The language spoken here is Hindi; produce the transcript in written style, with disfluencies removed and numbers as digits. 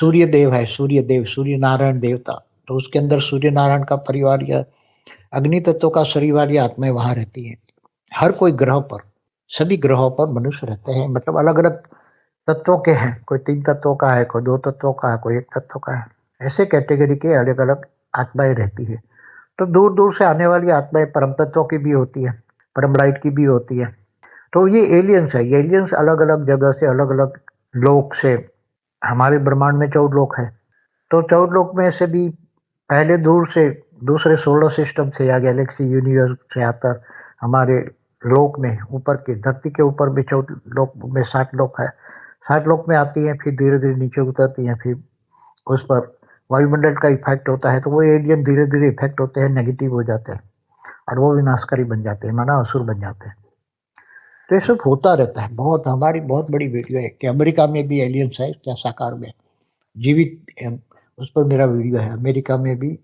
सूर्य देव है, सूर्य देव, सूर्य नारायण देवता, तो उसके अंदर सूर्य नारायण का परिवार या अग्नि तत्व का परिवार या आत्माएँ वहाँ रहती हैं। हर कोई ग्रह पर, सभी ग्रहों पर मनुष्य रहते हैं, मतलब अलग-अलग तत्वों के हैं, कोई 3 तत्वों का है, कोई 2 तत्वों का है, कोई 1 तत्व का है। ऐसे कैटेगरी के अलग-अलग आत्माएँ रहती हैं। तो दूर-दूर से आने वाली आत्माएँ परम तत्वों की भी होती हैं, परम लाइट की भी होती हैं। तो ये एलियंस है, ये एलियंस अलग-अलग जगह से, अलग-अलग लोक से, हमारे ब्रह्मांड में 14 लोक हैं। तो 14 लोक में से भी पहले दूर से दूसरे सोलर सिस्टम से या गैलेक्सी यूनिवर्स से आकर हमारे लोक में ऊपर की धरती के ऊपर भी 14 लोक में 60 लोक है। 60 लोक में आती हैं, फिर धीरे-धीरे नीचे उतरती हैं, फिर उस पर वायुमंडल का इफ़ेक्ट होता है, तो वो एलियन धीरे-धीरे इफ़ेक्ट होते हैं, नेगेटिव हो जाते हैं और वो विनाशकारी बन जाते हैं, माना असुर बन जाते हैं। तो ये सब होता रहता है। बहुत हमारी बहुत बड़ी वीडियो है कि अमेरिका में भी एलियंस है क्या साकार में, जीवित उस पर मेरा वीडियो है। अमेरिका में भी